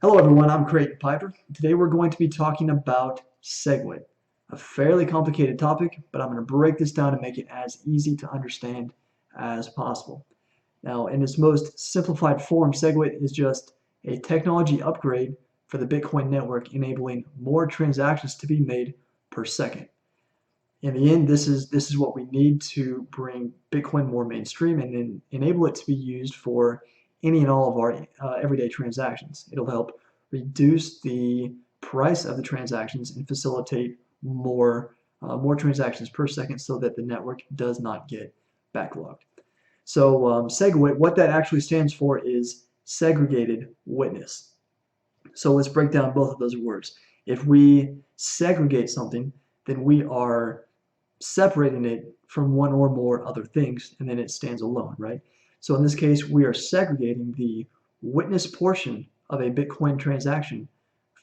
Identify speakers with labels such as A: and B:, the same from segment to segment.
A: Hello everyone, I'm Creighton Piper. Today we're going to be talking about SegWit, a fairly complicated topic, but I'm going to break this down and make it as easy to understand as possible. Now, in its most simplified form, SegWit is just a technology upgrade for the Bitcoin network, enabling more transactions to be made per second. In the end, this is what we need to bring Bitcoin more mainstream and then enable it to be used for any and all of our everyday transactions. It'll help reduce the price of the transactions and facilitate more transactions per second so that the network does not get backlogged. So SegWit, what that actually stands for is Segregated Witness. So let's break down both of those words. If we segregate something, then we are separating it from one or more other things, and then it stands alone, right? So in this case, we are segregating the witness portion of a Bitcoin transaction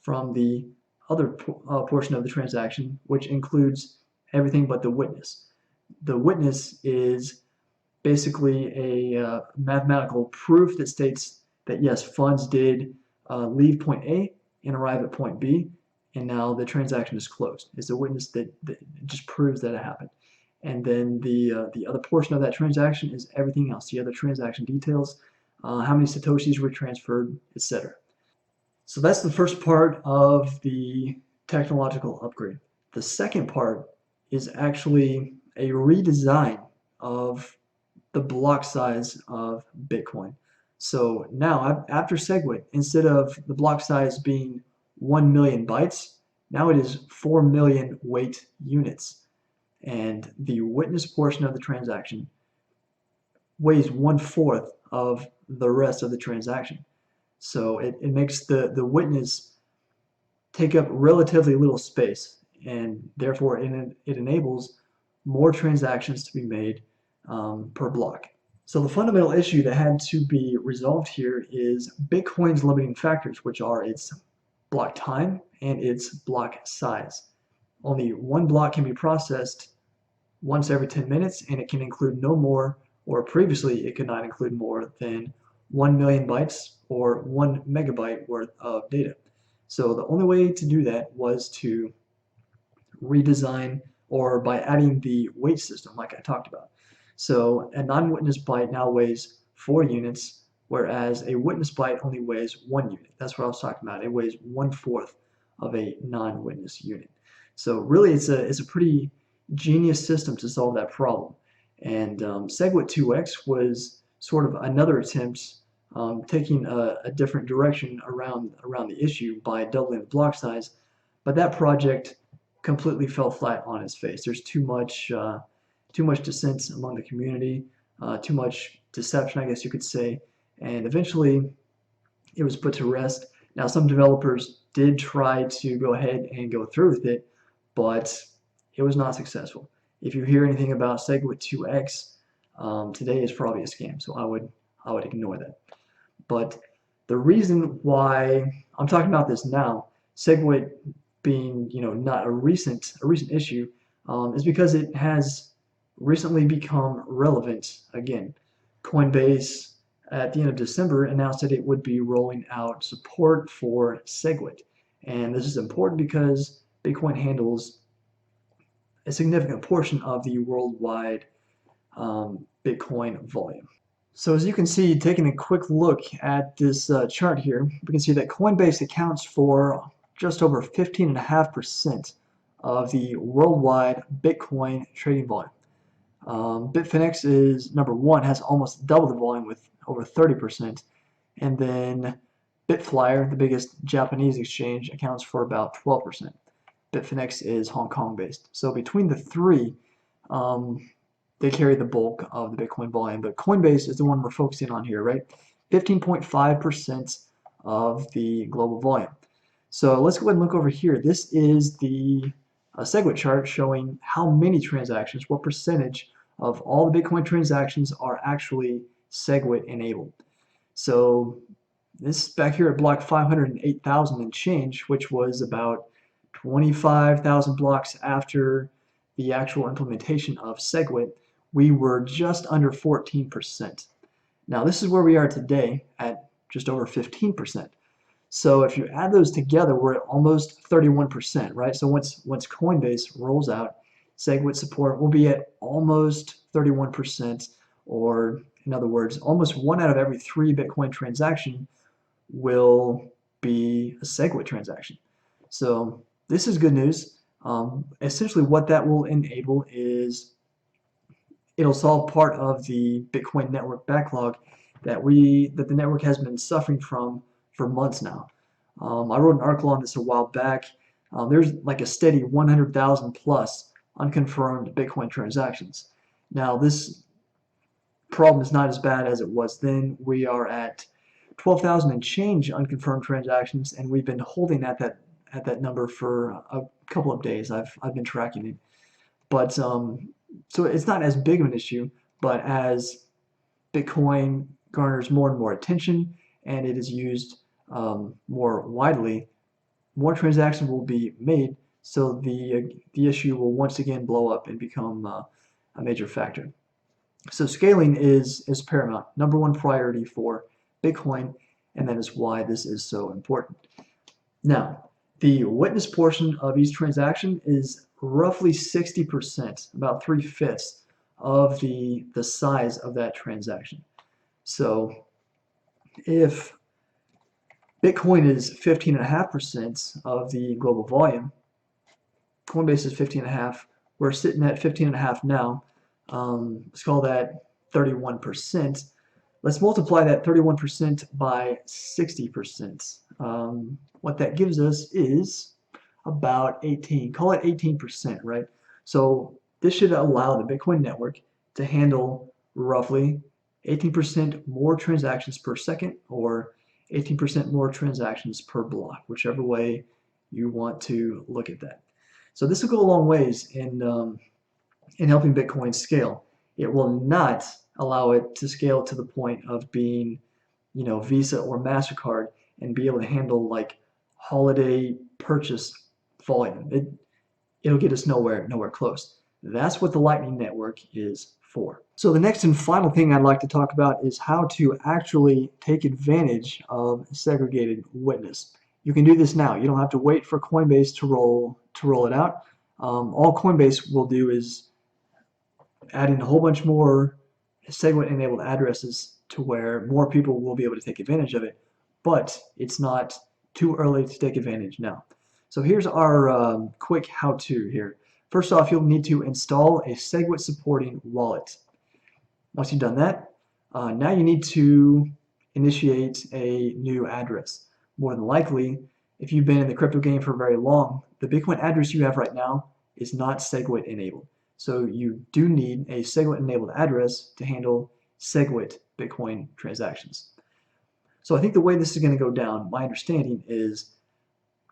A: from the other portion of the transaction, which includes everything but the witness. The witness is basically a mathematical proof that states that yes, funds did leave point A and arrive at point B, and now the transaction is closed. It's a witness that just proves that it happened. And then the other portion of that transaction is everything else, the other transaction details, how many Satoshis were transferred, etc. So that's the first part of the technological upgrade. The second part is actually a redesign of the block size of Bitcoin. So now, after SegWit, instead of the block size being 1 million bytes, now it is 4 million weight units. And the witness portion of the transaction weighs 1/4 of the rest of the transaction. So it makes the witness take up relatively little space, and therefore it enables more transactions to be made per block. So the fundamental issue that had to be resolved here is Bitcoin's limiting factors, which are its block time and its block size. Only one block can be processed once every 10 minutes, and it can include no more, or previously it could not include more than 1 million bytes or 1 megabyte worth of data. So the only way to do that was to redesign, or by adding the weight system like I talked about. So a non-witness byte now weighs 4 units, whereas a witness byte only weighs 1 unit. That's what I was talking about. It weighs 1/4 of a non-witness unit. So really it's a pretty genius system to solve that problem. And SegWit 2x was sort of another attempt taking a different direction around the issue by doubling the block size, but that project completely fell flat on its face. There's too much dissent among the community, too much deception, I guess you could say, and eventually it was put to rest. Now some developers did try to go ahead and go through with it, but it was not successful. If you hear anything about SegWit 2x, today is probably a scam, so I would ignore that. But the reason why I'm talking about this now, SegWit being not a recent issue, is because it has recently become relevant again. Coinbase at the end of December announced that it would be rolling out support for SegWit, and this is important because Bitcoin handles a significant portion of the worldwide Bitcoin volume. So as you can see, taking a quick look at this chart here, we can see that Coinbase accounts for just over 15.5% of the worldwide Bitcoin trading volume. Bitfinex is number 1, has almost double the volume with over 30%, and then Bitflyer, the biggest Japanese exchange, accounts for about 12%. Bitfinex is Hong Kong based. So between the three, they carry the bulk of the Bitcoin volume, but Coinbase is the one we're focusing on here, right? 15.5% of the global volume. So let's go ahead and look over here. This is the SegWit chart showing how many transactions, what percentage of all the Bitcoin transactions are actually SegWit enabled. So this back here at block 508,000 and change, which was about 25,000 blocks after the actual implementation of SegWit, we were just under 14%. Now this is where we are today at just over 15%. So if you add those together, we're at almost 31%, right? So once Coinbase rolls out, SegWit support will be at almost 31%, or in other words, almost 1 out of every 3 Bitcoin transaction will be a SegWit transaction. So this is good news. Essentially what that will enable is it'll solve part of the Bitcoin network backlog that the network has been suffering from for months now. I wrote an article on this a while back. There's like a steady 100,000 plus unconfirmed Bitcoin transactions. Now this problem is not as bad as it was then. We are at 12,000 and change unconfirmed transactions, and we've been holding at that number for a couple of days. I've been tracking it, but so it's not as big of an issue. But as Bitcoin garners more and more attention and it is used more widely, more transactions will be made. So the issue will once again blow up and become a major factor. So scaling is paramount, number one priority for Bitcoin, and that is why this is so important. Now, the witness portion of each transaction is roughly 60%, about 3/5 of the size of that transaction. So if Bitcoin is 15.5% of the global volume, Coinbase is 15.5. We're sitting at 15.5 now. Let's call that 31%. Let's multiply that 31% by 60%. What that gives us is about 18. Call it 18%, right? So this should allow the Bitcoin network to handle roughly 18% more transactions per second, or 18% more transactions per block, whichever way you want to look at that. So this will go a long ways in helping Bitcoin scale. It will not allow it to scale to the point of being, Visa or MasterCard and be able to handle like holiday purchase volume. It'll get us nowhere close. That's what the Lightning Network is for. So the next and final thing I'd like to talk about is how to actually take advantage of segregated witness. You can do this now. You don't have to wait for Coinbase to roll it out. All Coinbase will do is add in a whole bunch more SegWit enabled addresses to where more people will be able to take advantage of it, but it's not too early to take advantage now. So here's our quick how-to here. First off, you'll need to install a SegWit supporting wallet. Once you've done that, now you need to initiate a new address. More than likely, if you've been in the crypto game for very long, the Bitcoin address you have right now is not SegWit enabled. So you do need a SegWit enabled address to handle SegWit Bitcoin transactions. So I think the way this is going to go down, my understanding is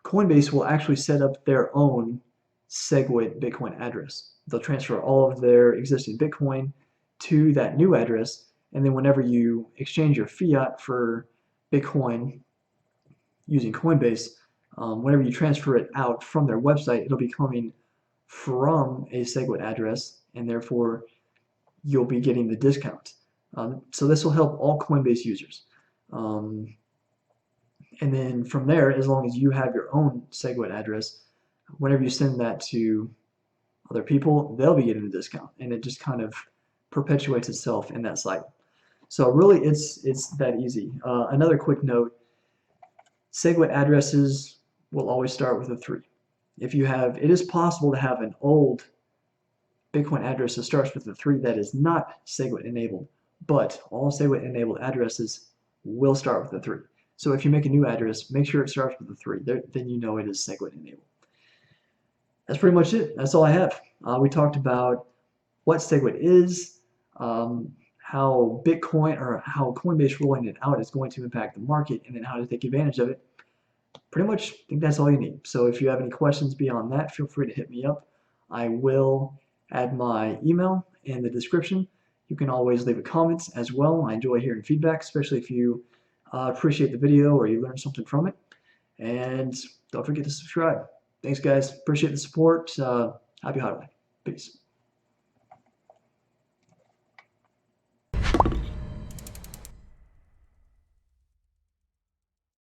A: Coinbase will actually set up their own SegWit Bitcoin address. They'll transfer all of their existing Bitcoin to that new address, and then whenever you exchange your fiat for Bitcoin using Coinbase, whenever you transfer it out from their website, it'll be coming from a SegWit address, and therefore you'll be getting the discount. So this will help all Coinbase users. And then from there, as long as you have your own SegWit address, whenever you send that to other people, they'll be getting a discount, and it just kind of perpetuates itself in that cycle. So really, it's that easy. Another quick note: SegWit addresses will always start with a 3. It is possible to have an old Bitcoin address that starts with a 3 that is not SegWit enabled, but all SegWit enabled addresses will start with a 3. So if you make a new address, make sure it starts with a 3. Then you know it is SegWit enabled. That's pretty much it. That's all I have. We talked about what SegWit is, how Bitcoin or how Coinbase rolling it out is going to impact the market, and then how to take advantage of it. Pretty much, I think that's all you need. So if you have any questions beyond that, feel free to hit me up. I will add my email in the description. You can always leave a comment as well. I enjoy hearing feedback, especially if you appreciate the video or you learn something from it. And don't forget to subscribe. Thanks, guys. Appreciate the support. Happy hodling. Peace.